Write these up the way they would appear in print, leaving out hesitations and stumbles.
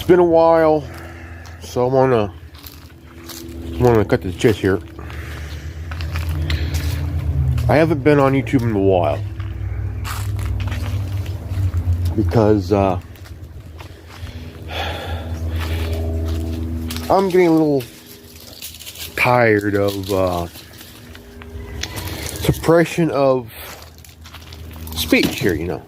It's been a while, so I wanna cut the chase here. I haven't been on YouTube in a while because I'm getting a little tired of suppression of speech here, you know.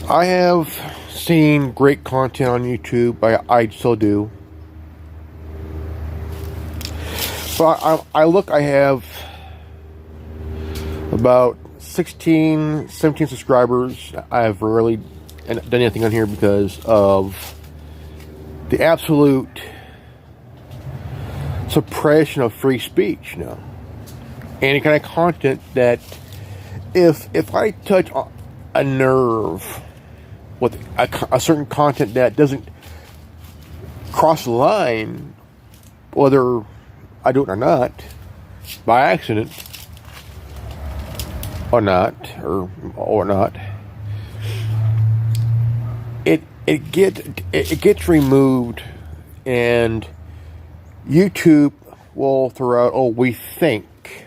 I have seen great content on YouTube. I still do. But I have about 16, 17 subscribers. I have rarely done anything on here because of the absolute suppression of free speech, you know. Any kind of content that if I touch a nerve with a certain content that doesn't cross the line, whether I do it or not, by accident or not, it gets removed, and YouTube will throw out, "Oh, we think."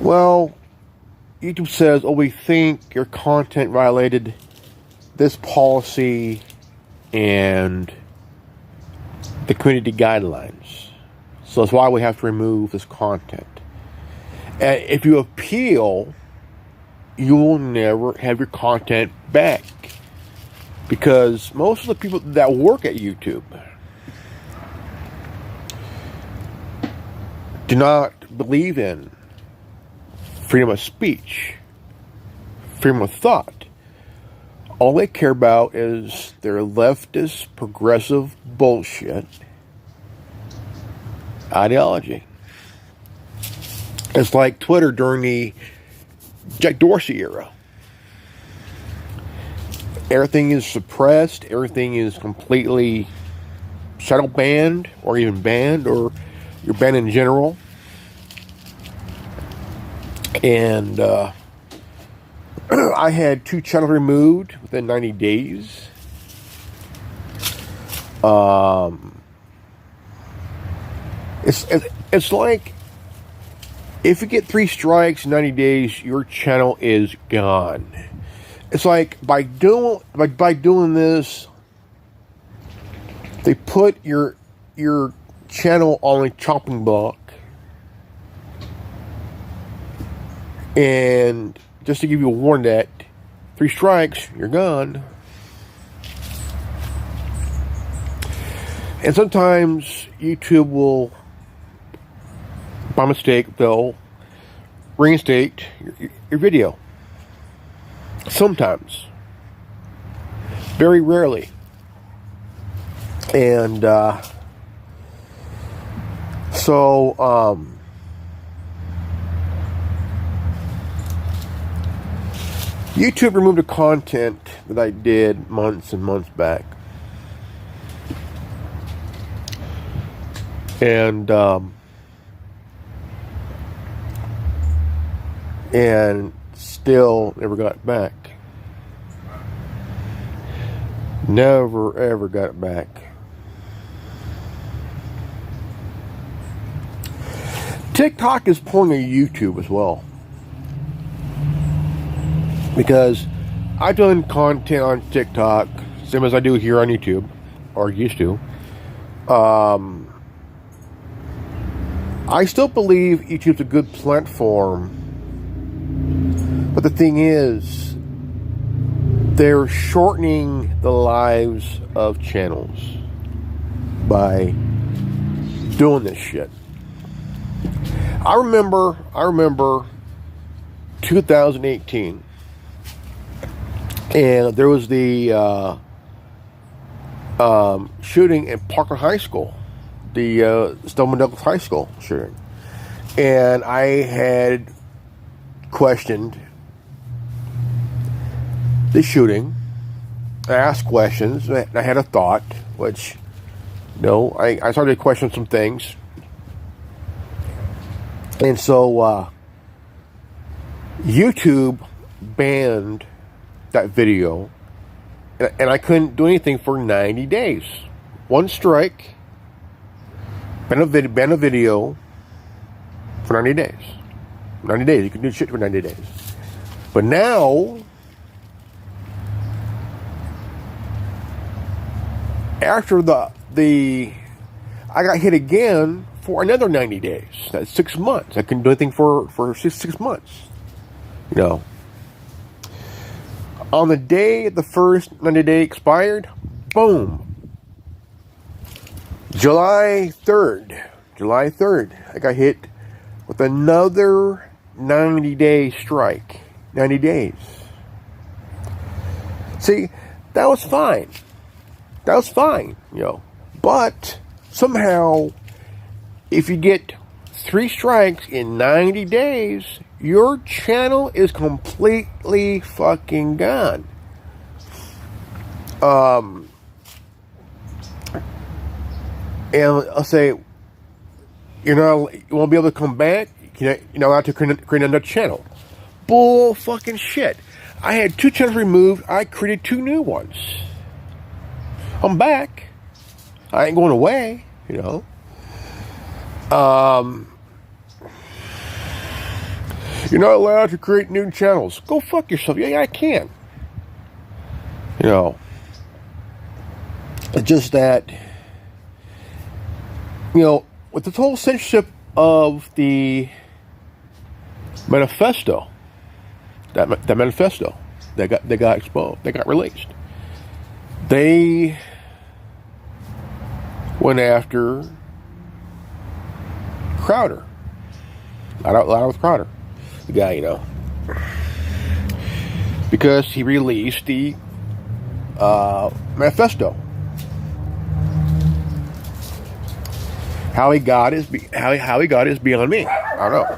Well, YouTube says, "Oh, we think your content violated this policy and the community guidelines. So that's why we have to remove this content." And if you appeal, you will never have your content back. Because most of the people that work at YouTube do not believe in freedom of speech, freedom of thought. All they care about is their leftist, progressive bullshit ideology. It's like Twitter during the Jack Dorsey era. Everything is suppressed, everything is completely shadow banned, or even banned, or you're banned in general. And I had 2 channels removed within 90 days. It's like if you get 3 strikes in 90 days, your channel is gone. It's like by doing this, they put your channel on a chopping block. And just to give you a warning that 3 strikes, you're gone. And sometimes YouTube will, by mistake, they'll reinstate your video. Sometimes. Very rarely. And YouTube removed the content that I did months and months back. And still never got it back. Never ever got it back. TikTok is pulling a YouTube as well. Because I've done content on TikTok, same as I do here on YouTube, or used to. I still believe YouTube's a good platform, but the thing is, they're shortening the lives of channels by doing this shit. I remember 2018. And there was the shooting at Parker High School, the Stoneman Douglas High School shooting. And I had questioned the shooting. I asked questions. I had a thought, which, you know, I started to question some things. And so YouTube banned that video, and I couldn't do anything for 90 days. One strike, ban a video for 90 days. 90 days, you can do shit for 90 days. But now, after the I got hit again for another 90 days. That's 6 months. I couldn't do anything for 6 months. You know. On the day the first 90 day expired, boom. July 3rd, I got hit with another 90-day strike. 90 days. See, that was fine. You know. But somehow, if you get 3 strikes in 90 days, your channel is completely fucking gone. And I'll say, you won't be able to come back. You're not allowed to create another channel. Bull fucking shit. I had 2 channels removed. I created 2 new ones. I'm back. I ain't going away, you know. You're not allowed to create new channels. Go fuck yourself. Yeah, I can. You know. It's just that, you know, with the total censorship of the manifesto, that manifesto that got exposed, that got released, they went after Crowder. Loud with Crowder, the guy, you know, because he released the manifesto. How he got is beyond me. I don't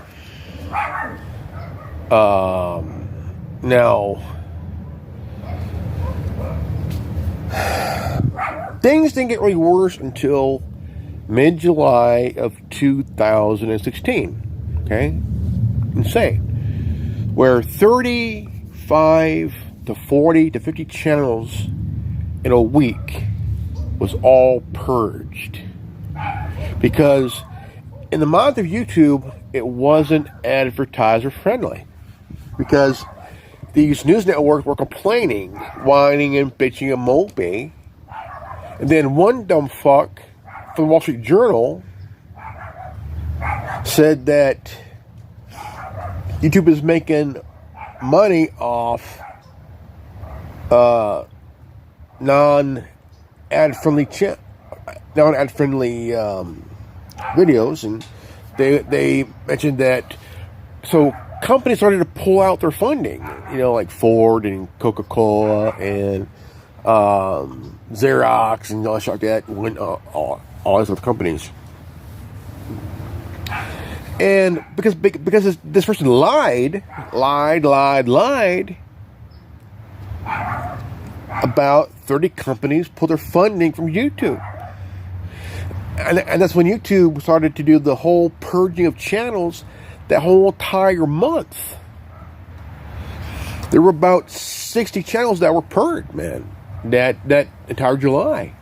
know. Now, things didn't get really worse until mid-July of 2016. Okay? Insane. Where 35 to 40 to 50 channels in a week was all purged. Because in the month of YouTube, it wasn't advertiser friendly. Because these news networks were complaining, whining and bitching and moping. And then one dumb fuck from the Wall Street Journal said that YouTube is making money off non-ad friendly videos, and they mentioned that so companies started to pull out their funding, you know, like Ford and Coca-Cola and Xerox and all shit like that, all these other companies. And because this person lied about 30 companies pulled their funding from YouTube. And that's when YouTube started to do the whole purging of channels that whole entire month. There were about 60 channels that were purged, man, that entire July.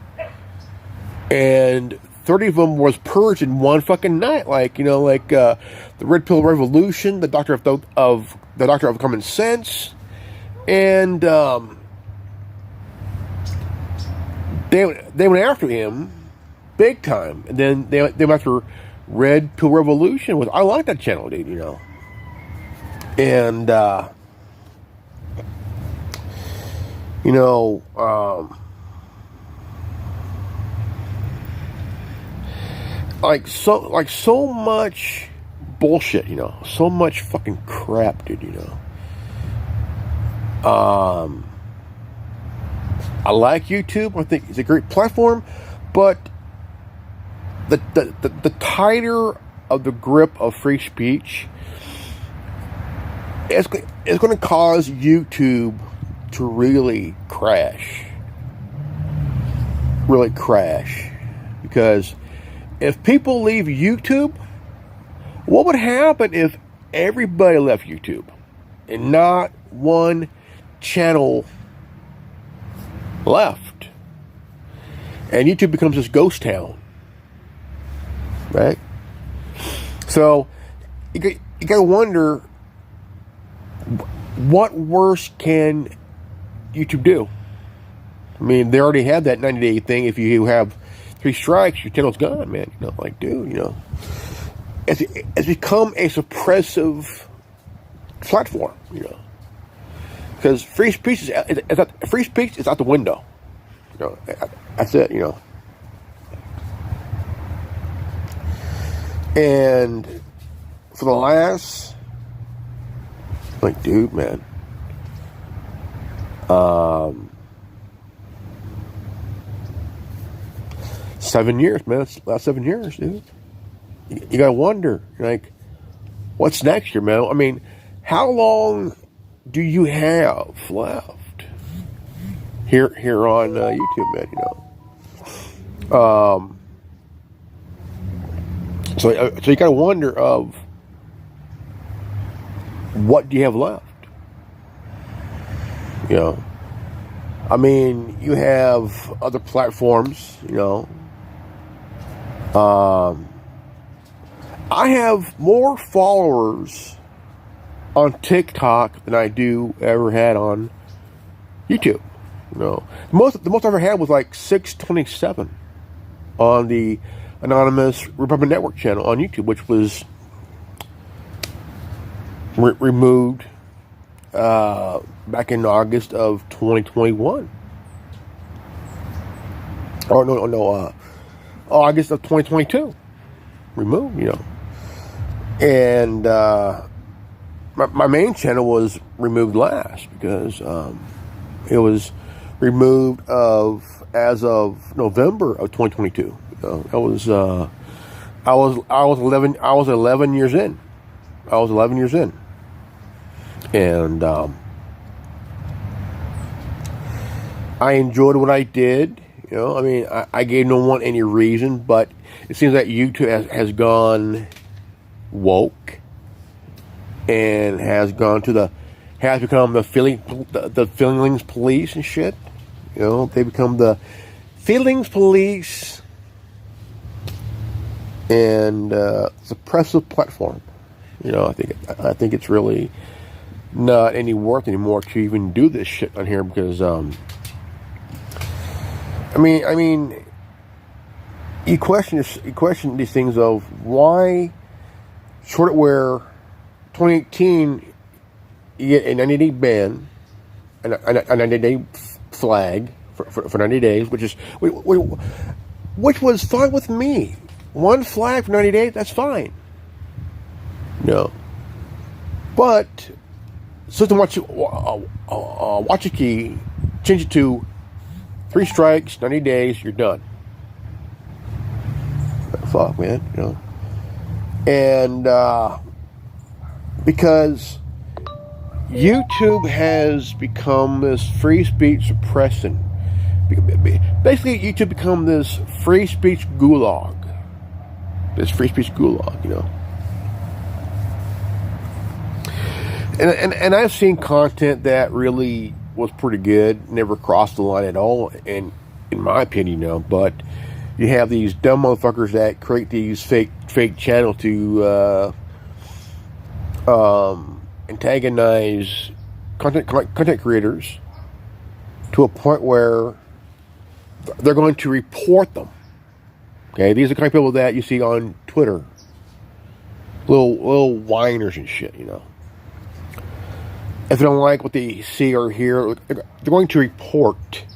And 30 of them was purged in one fucking night. Like, you know, like the Red Pill Revolution, the Doctor of Common Sense, and they went after him big time. And then they went after Red Pill Revolution. I like that channel, dude, you know. And you know, so much bullshit, you know, so much fucking crap, dude, you know. I like YouTube. I think it's a great platform, but the tighter of the grip of free speech, it's going to cause YouTube to really crash. Really crash. Because if people leave YouTube, what would happen if everybody left YouTube and not one channel left, and YouTube becomes this ghost town, right? So you got to wonder, what worse can YouTube do? I mean, they already had that 90-day thing. If you have 3 strikes, your channel's gone, man. You know, like, dude, you know, it's become a suppressive platform, you know, because free speech is out the window. You know, that's it, you know. And for the last, like, dude, man, 7 years, man. It's last 7 years, dude. You gotta wonder, like, what's next here, man? I mean, how long do you have left here on YouTube, man? You know, so you gotta wonder of what do you have left? You know, I mean, you have other platforms, you know. I have more followers on TikTok than I do ever had on YouTube. You know, the most I ever had was like 627 on the Anonymous Republican Network channel on YouTube, which was removed back in August of 2021. Oh no, August of 2022. Removed, you know. And my main channel was removed last because it was removed as of November of 2022. You know, I was 11 years in. I was 11 years in. And I enjoyed what I did. You know, I mean, I gave no one any reason, but it seems that YouTube has gone woke and has become the feelings police and shit. You know, they become the feelings police and suppressive platform. You know, I think it's really not any worth anymore to even do this shit on here because I mean, you question these things of why shortware 2018 you get a 90-day ban and a 90-day flag for 90 days, which was fine with me. One flag for 90 days, that's fine. No, but System Watch a key, change it to 3 strikes, 90 days, you're done. Fuck, man, you know. And because YouTube has become this free speech suppressant. Basically, YouTube become this free speech gulag. This free speech gulag, you know. And I've seen content that really was pretty good, never crossed the line at all, in my opinion, you know. But you have these dumb motherfuckers that create these fake channels to antagonize content creators to a point where they're going to report them. Okay, these are the kind of people that you see on Twitter, little whiners and shit, you know. If they don't like what they see or hear, they're going to report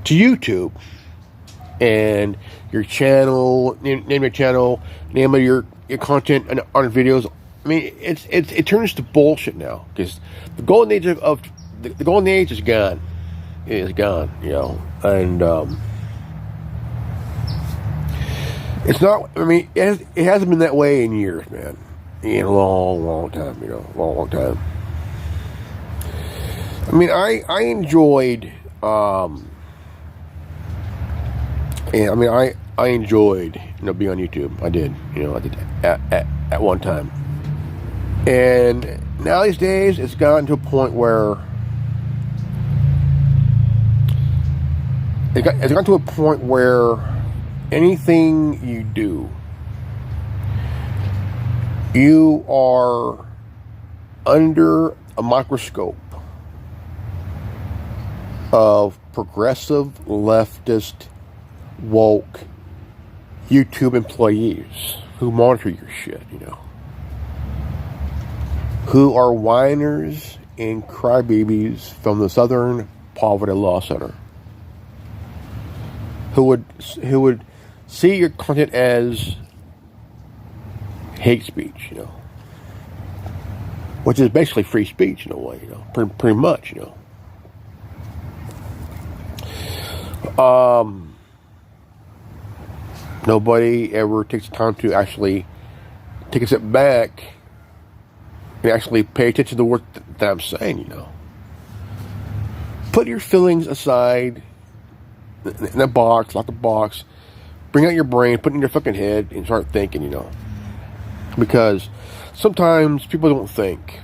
to YouTube and your channel, name your channel, name of your content on videos. I mean, it turns to bullshit now because the golden age of the golden age is gone. It is gone, you know, and it's not. I mean, it hasn't been that way in years, man. In a long time, you know, long time. I mean, I enjoyed. Yeah, I mean, I enjoyed, you know, being on YouTube. I did, you know, I did at one time. And now these days, it's gotten to a point where it's gotten to a point where anything you do, you are under a microscope of progressive, leftist, woke YouTube employees who monitor your shit, who are whiners and crybabies from the Southern Poverty Law Center, who would see your content as hate speech, which is basically free speech in a way, pretty much, Nobody ever takes the time to actually take a step back and actually pay attention to the work that I'm saying, Put your feelings aside in a box, lock the box, bring out your brain, put it in your fucking head, and start thinking, Because sometimes people don't think.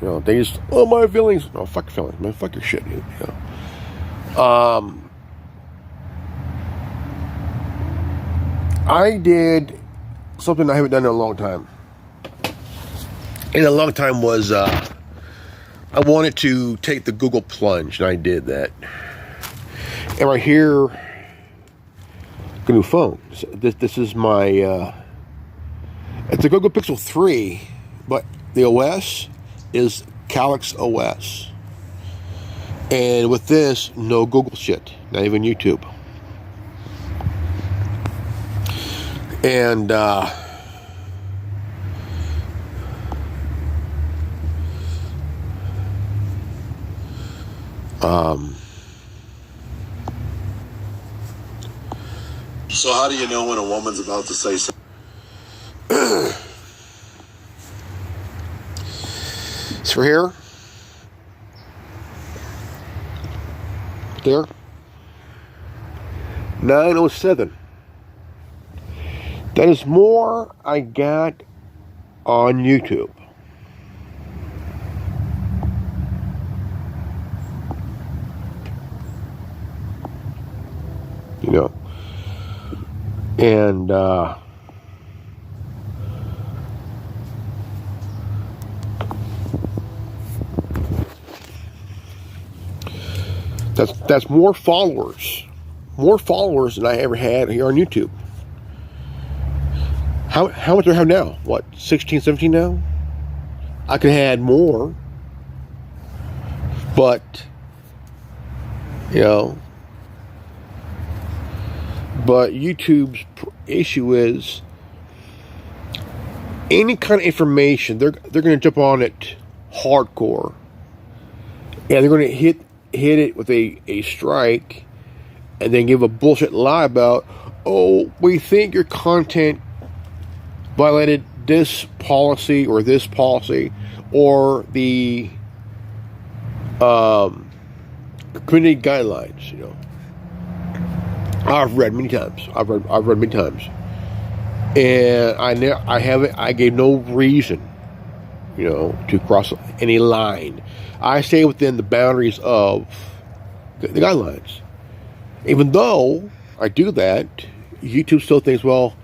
They just, my feelings. No, fuck your feelings, man. Fuck your shit, dude. I did something I haven't done in a long time. In a long time was, I wanted to take the Google plunge, and I did that. And right here, the new phone. This is my, it's a Google Pixel 3, but the OS is Calyx OS. And with this, no Google shit, not even YouTube. And so how do you know when a woman's about to say something? So here, there, 907. That is more I got on YouTube. And that's more followers than I ever had here on YouTube. How much do I have now? What, 16, 17 now? I could have had more, but but YouTube's issue is any kind of information they're going to jump on it hardcore, and they're going to hit it with a strike, and then give a bullshit lie about, we think your content violated this policy or this policy or the community guidelines. I've read many times. I've read many times, and I gave no reason, to cross any line. I stay within the boundaries of the guidelines. Even though I do that, YouTube still thinks, well,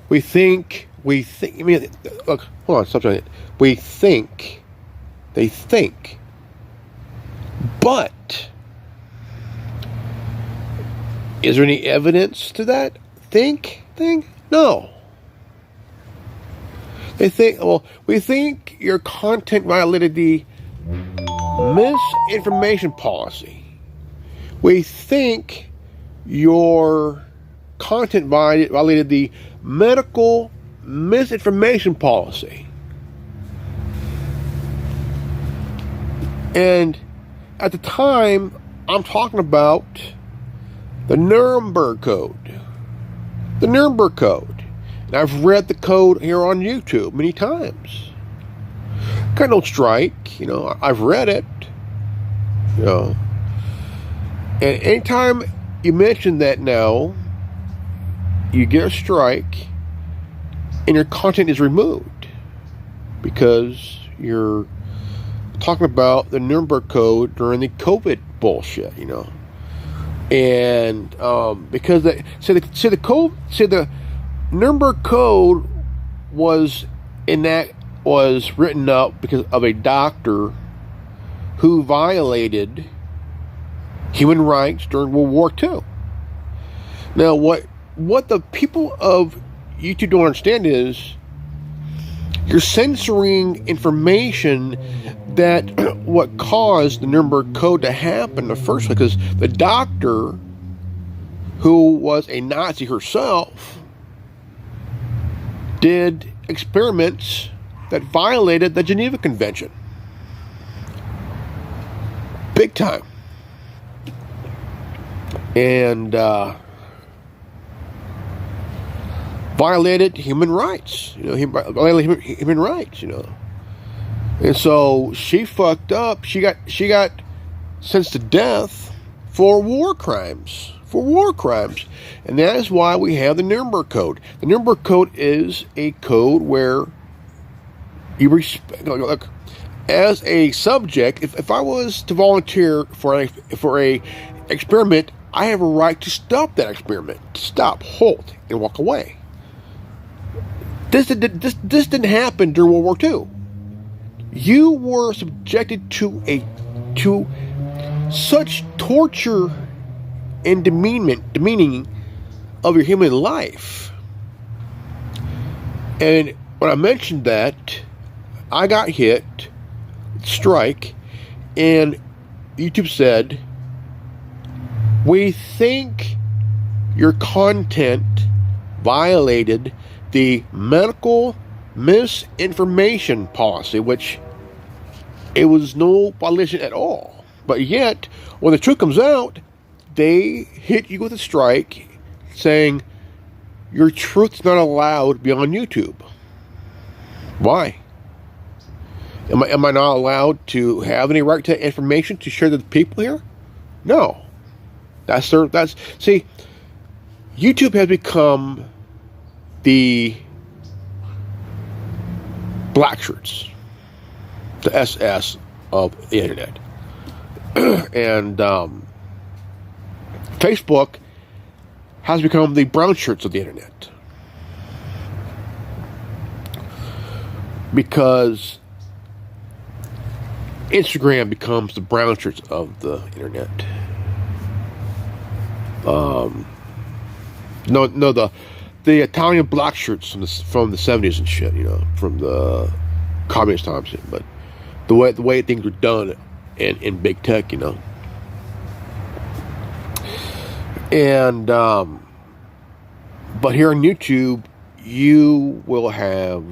we think. I mean, look, hold on, stop trying it. They think, but is there any evidence to that thing? No. They think, we think your content violated the misinformation policy. We think your content violated the medical misinformation policy. And at the time, I'm talking about the Nuremberg Code. The Nuremberg Code. And I've read the code here on YouTube many times. Got no strike, I've read it, And anytime you mention that now, you get a strike and your content is removed because you're talking about the Nuremberg Code during the COVID bullshit, And because the Nuremberg Code was written up because of a doctor who violated human rights during World War II. Now, what the people of YouTube don't understand is you're censoring information that what caused the Nuremberg Code to happen in the first place, because the doctor, who was a Nazi herself, did experiments that violated the Geneva Convention. Big time. And violated human rights. Violated human rights, And so she fucked up. She got sentenced to death for war crimes. And that is why we have the Nuremberg Code. The Nuremberg Code is a code where you respect. Look, as a subject, if I was to volunteer for a experiment, I have a right to stop that experiment. Stop, halt, and walk away. This didn't happen during World War II. You were subjected to such torture and demeaning of your human life. And when I mentioned that, I got hit, strike, and YouTube said, "We think your content violated the medical misinformation policy," which it was no violation at all. But yet, when the truth comes out, they hit you with a strike saying your truth's not allowed to be on YouTube. Why? Am I not allowed to have any right to information to share with the people here? No. See, YouTube has become the black shirts, the SS of the internet. And Facebook has become the brown shirts of the internet. Because Instagram becomes the brown shirts of the internet. The Italian black shirts from the 70s and shit, from the communist times. But the way things were done in big tech, And but here on YouTube, you will have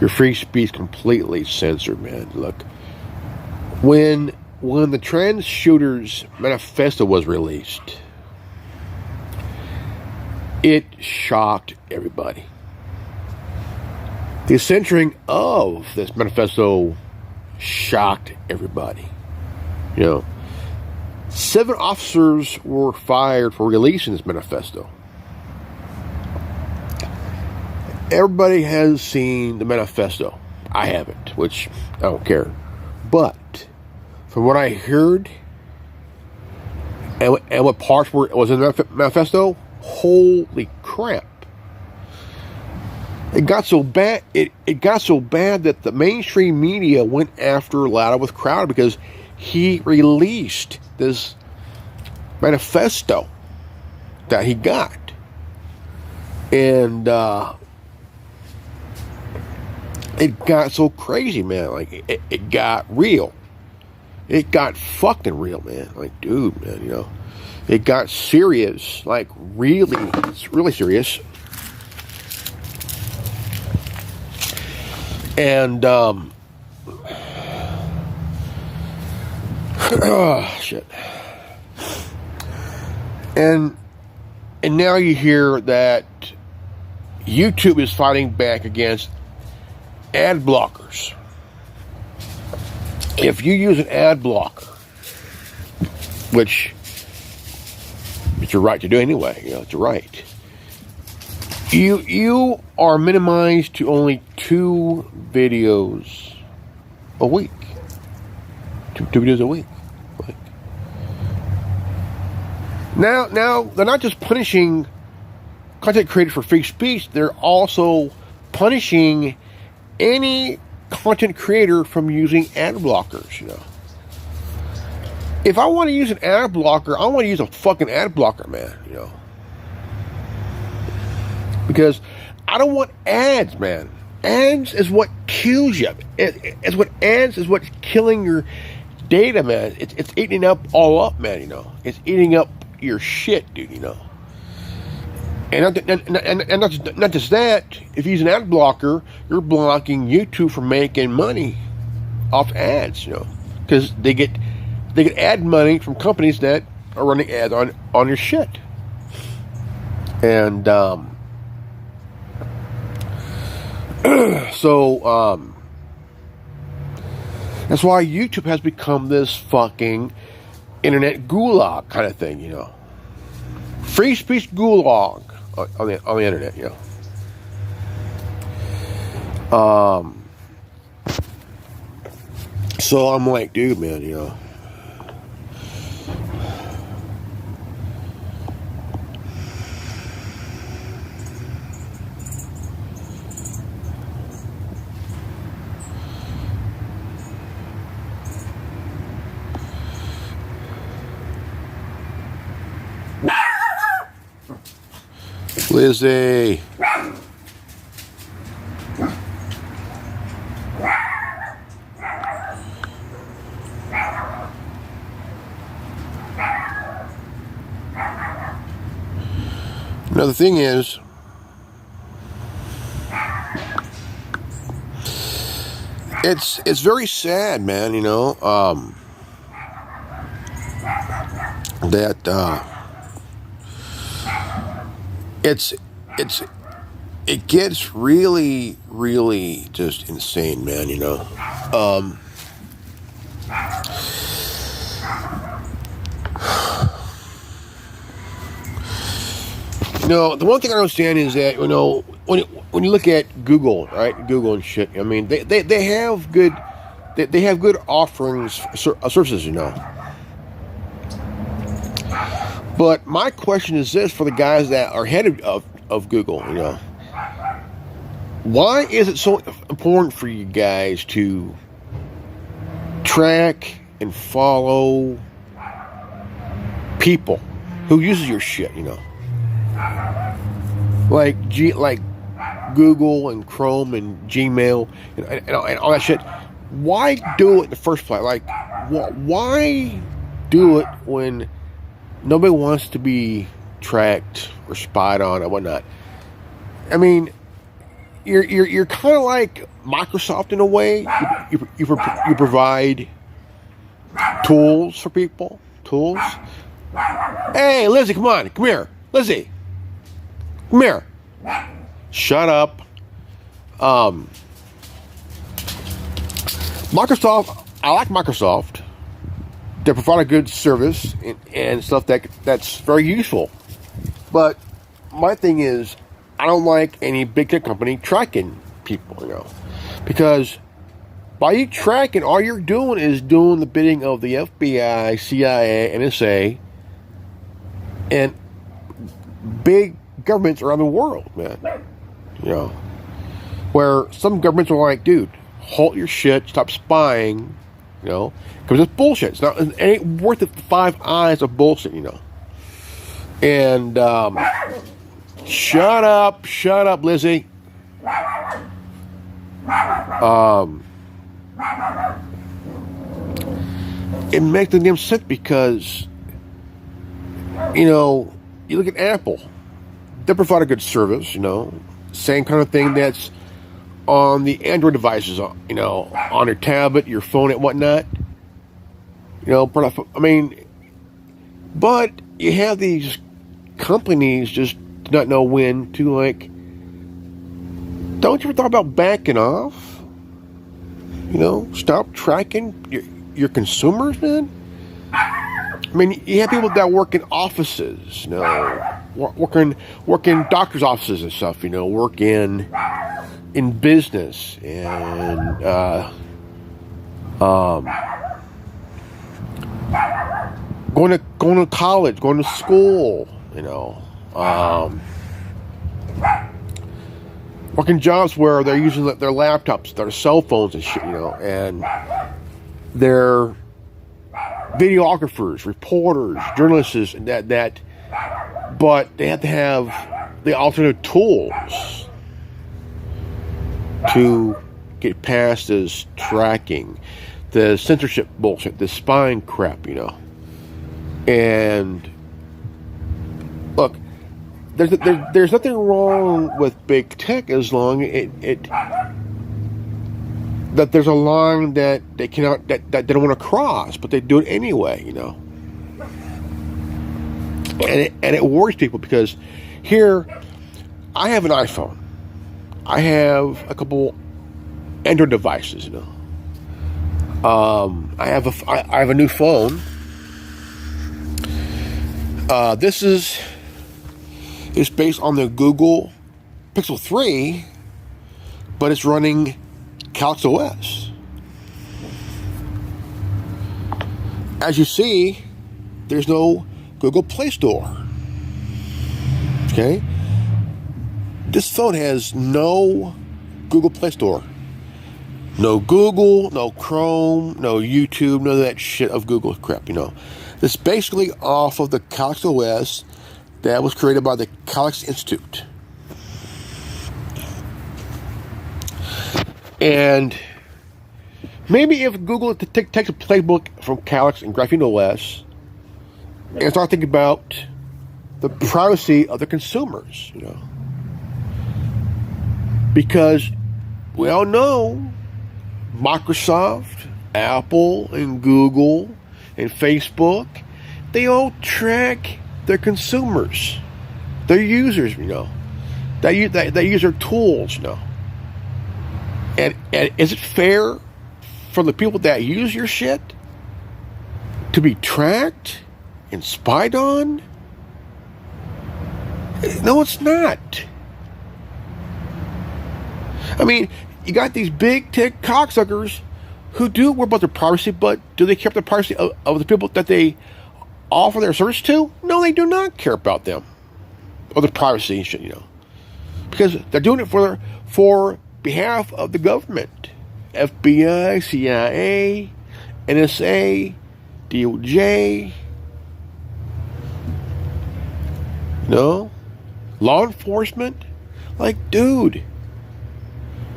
your free speech completely censored, man. Look, when the trans shooters manifesto was released, it shocked everybody. The censoring of this manifesto shocked everybody. 7 officers were fired for releasing this manifesto. Everybody has seen the manifesto. I haven't, which I don't care. But from what I heard and what parts was in the manifesto, holy crap! It got so bad. It got so bad that the mainstream media went after Louder with Crowder because he released this manifesto that he got, and it got so crazy, man. Like it got real. It got fucking real, man. Like, dude, man, it got serious. Like, really, it's really serious. And shit. And now you hear that YouTube is fighting back against ad blockers. If you use an ad blocker, which it's your right to do anyway, it's your right. You are minimized to only 2 videos a week. Two videos a week. Now they're not just punishing content creators for free speech, they're also punishing any content creator from using ad blockers, you know. If I want to use an ad blocker, I want to use a fucking ad blocker, man, you know. Because I don't want ads, man. Ads is what kills you. Ads is what's killing your data, man. It's eating up all up, man, you know. It's eating up your shit, dude, you know. And not just that, if you use an ad blocker, you're blocking YouTube from making money off ads, you know. Because they get ad money from companies that are running ads on your shit. And so that's why YouTube has become this fucking internet gulag kind of thing, you know. Free speech gulag on the internet, you know. So I'm like, dude, man, you know. Lizzie. Another thing is, it's very sad, man, you know, that it gets really, really just insane, man, you know. You know, the one thing I understand is that, you know, when you look at Google, right, Google and shit, I mean, they have good offerings, services, you know. But my question is this for the guys that are head of Google, you know. Why is it so important for you guys to track and follow people who uses your shit, you know? Like Google and Chrome and Gmail and all that shit. Why do it in the first place? Like, why do it when nobody wants to be tracked or spied on or whatnot? I mean, you're kind of like Microsoft in a way. You provide tools for people. Tools. Hey, Lizzie, come here, Lizzie. Come here. Shut up. Microsoft. I like Microsoft. They provide a good service and stuff that's very useful. But my thing is, I don't like any big tech company tracking people, you know, because by you tracking, all you're doing is doing the bidding of the FBI, CIA, NSA, and big governments around the world, man. You know, where some governments are like, dude, halt your shit, stop spying, you know, because it's bullshit. It ain't worth it for 5 eyes of bullshit, you know. And shut up, Lizzie. It makes them damn sick because, you know, you look at Apple. They provide a good service, you know. Same kind of thing that's on the Android devices, you know, on your tablet, your phone, and whatnot. You know, I mean, but you have these companies just do not know when to, like, don't you ever thought about backing off? You know, stop tracking your consumers, man. I mean, you have people that work in offices, you know, work in doctors' offices and stuff, you know, work in business and go going to college, going to school, working jobs where they're using their laptops, their cell phones and shit, and they're videographers, reporters, journalists, and that, but they have to have the alternate tools to get past this tracking, the censorship bullshit, the spying crap, And look, there's nothing wrong with big tech as long that there's a line that they cannot, that they don't want to cross, but they do it anyway, And it worries people because here I have an iPhone, I have a couple Android devices, I have a new phone. This is based on the Google Pixel 3, but it's running Calyx OS. As you see, there's no Google Play Store. Okay? This phone has no Google Play Store. No Google, no Chrome, no YouTube, none of that shit of Google crap, This is basically off of the Calyx OS that was created by the Calyx Institute. And maybe if Google takes a playbook from Calyx and Graphene OS and start thinking about the privacy of the consumers, Because we all know Microsoft, Apple, and Google, and Facebook, they all track their consumers, their users, They use their tools, And is it fair for the people that use your shit to be tracked and spied on? No, it's not. I mean, you got these big tech cocksuckers who do worry about their privacy, but do they care about the privacy of the people that they offer their service to? No, they do not care about them or the privacy and shit, because they're doing it for behalf of the government, FBI, CIA, NSA, DOJ, law enforcement. Like, dude,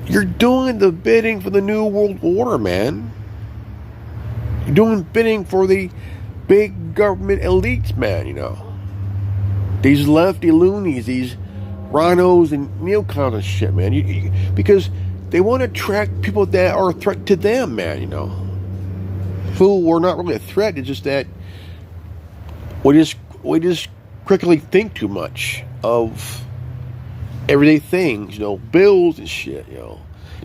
you're doing the bidding for the New World Order, man. You're doing bidding for the big government elites, man, These lefty loonies, these rhinos and neocons and shit, man. Because they want to track people that are a threat to them, man, Who are not really a threat, it's just that we just quickly think too much of everyday things, bills and shit,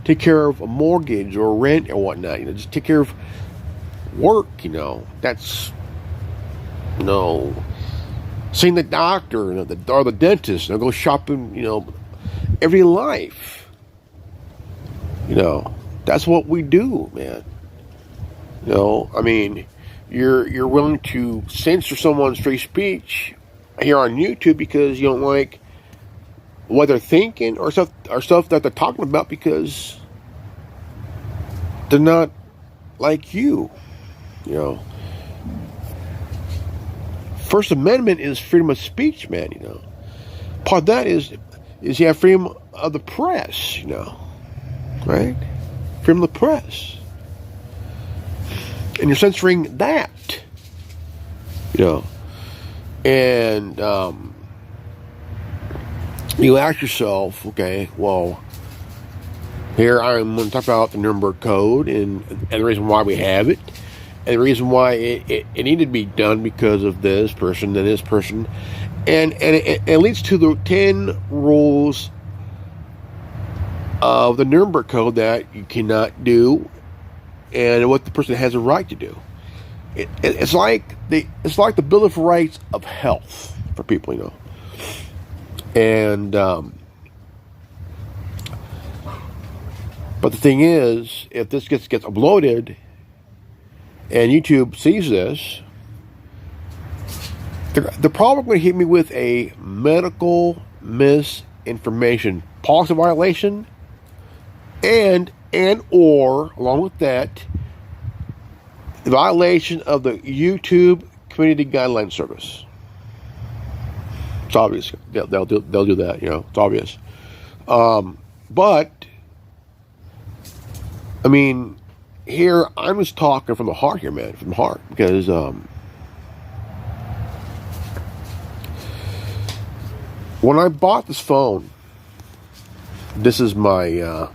take care of a mortgage or rent or whatnot, just take care of work, that's, seeing the doctor, or the dentist, go shopping, every life, that's what we do, man. I mean, you're willing to censor someone's free speech here on YouTube because you don't like what they're thinking or stuff that they're talking about because they're not like you. First Amendment is freedom of speech, man. Part of that is you have freedom of the press. Right? Freedom of the press, and you're censoring that. And you ask yourself, okay, well, here I'm going to talk about the Nuremberg Code and the reason why we have it, and the reason why it needed to be done because of this person and this person, and it leads to the 10 rules of the Nuremberg Code that you cannot do, and what the person has a right to do. It's like the Bill of Rights of health for people, And but the thing is, if this gets uploaded and YouTube sees this, They're probably going to hit me with a medical misinformation policy violation, and or along with that, the violation of the YouTube Community Guideline Service. It's obvious. They'll do that. It's obvious. But I mean, here I'm just talking from the heart here, man, from the heart, because when I bought this phone, this is my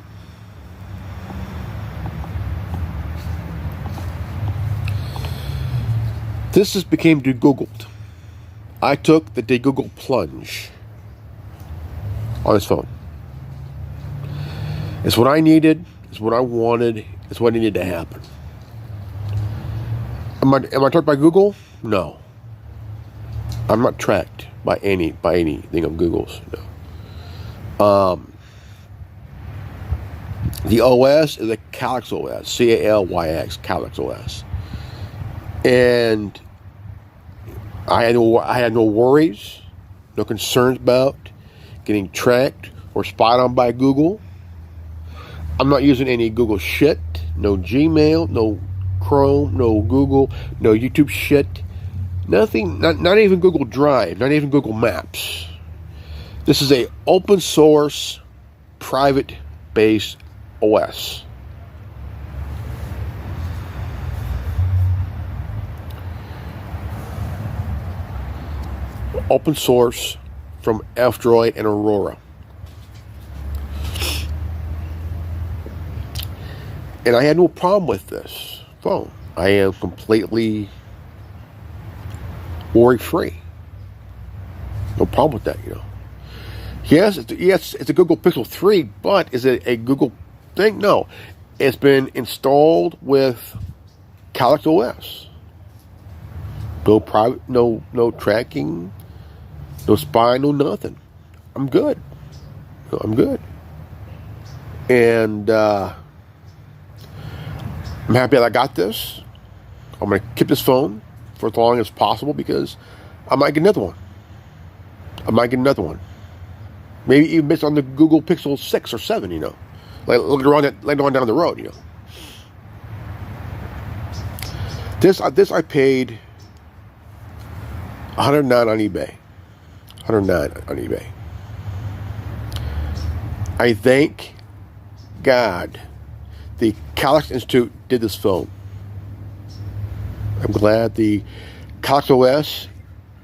this just became de-Googled. I took the de-Google plunge on this phone. It's what I needed. It's what I wanted. It's what needed to happen. Am I tracked by Google? No. I'm not tracked by anything on Google's. No. The OS is a Calyx OS, Calyx, Calyx OS, and I had no worries, no concerns about getting tracked or spied on by Google. I'm not using any Google shit, no Gmail, no Chrome, no Google, no YouTube shit, nothing, not even Google Drive, not even Google Maps. This is a open source, private based OS. Open source from F-Droid and Aurora. And I had no problem with this phone. I am completely worry-free. No problem with that, Yes, it's a Google Pixel 3, but is it a Google thing? No. It's been installed with Calyx OS. No private, no tracking, no spying, no nothing. I'm good. I'm good. And I'm happy that I got this. I'm going to keep this phone for as long as possible because I might get another one. Maybe even based on the Google Pixel 6 or 7, Like later on down the road, This I paid $109 on eBay. $109 on eBay. I thank God the Calyx Institute did this phone. I'm glad the Calyx OS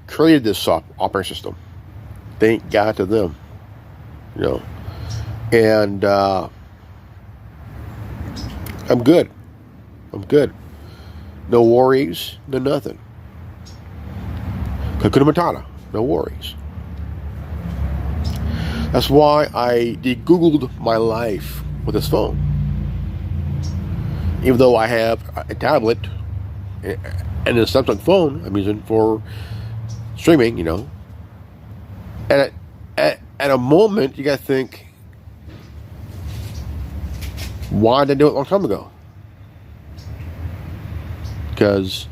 created this operating system. Thank God to them. And I'm good. No worries, no nothing. Hakuna Matata, no worries. That's why I de-Googled my life with this phone. Even though I have a tablet and a Samsung phone I'm using for streaming, And at a moment, you got to think, why did I do it a long time ago? Because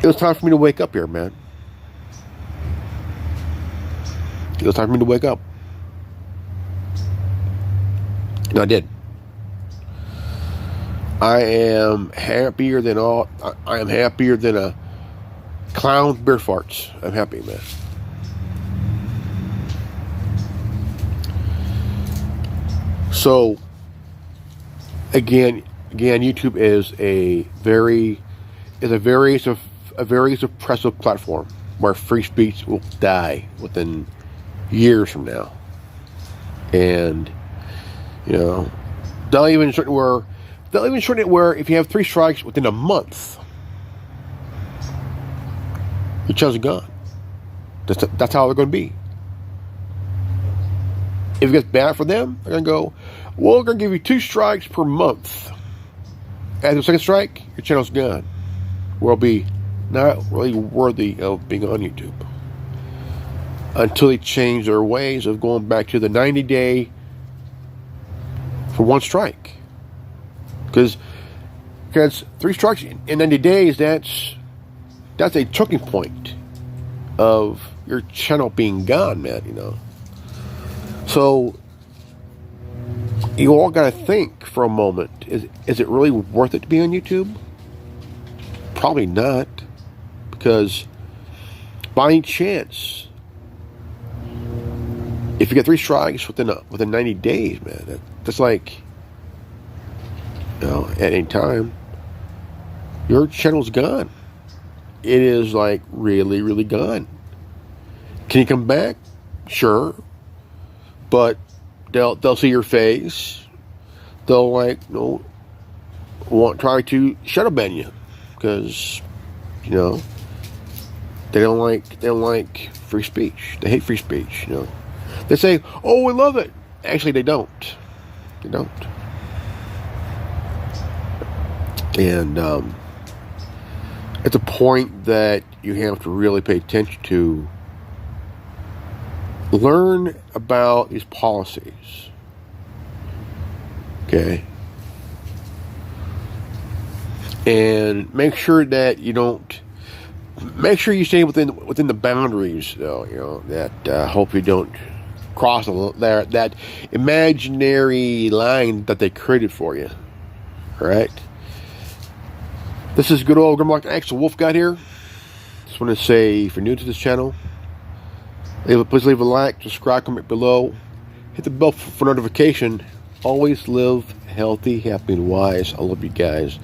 it was time for me to wake up here, man. It was time for me to wake up. And I did. I am happier than a clown with beer farts. I'm happy, man. So again, YouTube is a very suppressive platform where free speech will die within years from now. And they'll even shorten it where if you have 3 strikes within a month, your chance is gone. That's how they're going to be. If it gets bad for them, they're going to go, well, we're going to give you 2 strikes per month. After the 2nd strike, your channel's gone. Will be not really worthy of being on YouTube. Until they change their ways of going back to the 90-day for 1 strike. Because Because 3 strikes in 90 days, that's a choking point of your channel being gone, man, you know. So you all got to think for a moment, is it really worth it to be on YouTube? Probably not, because by any chance, if you get 3 strikes within 90 days, man, that's like, you know, at any time, your channel's gone. It is like really, really gone. Can you come back? Sure, but they'll see your face. They'll like, you know, try to shadow ban you because, you know, they don't like free speech. They hate free speech. You know, they say, "Oh, we love it." Actually, they don't. They don't. And it's a point that you have to really pay attention to. Learn about these policies. Okay. And make sure that you don't. Make sure you stay within the boundaries, though. You know that. Hope you don't cross that imaginary line that they created for you. All right. This is good old Grimlock X, the Wolf God here. Just want to say, if you're new to this channel, please leave a like, subscribe, comment below, hit the bell for notification. Always live healthy, happy, and wise. I love you guys.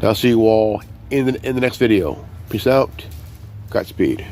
Now, I'll see you all in the next video. Peace out. Godspeed.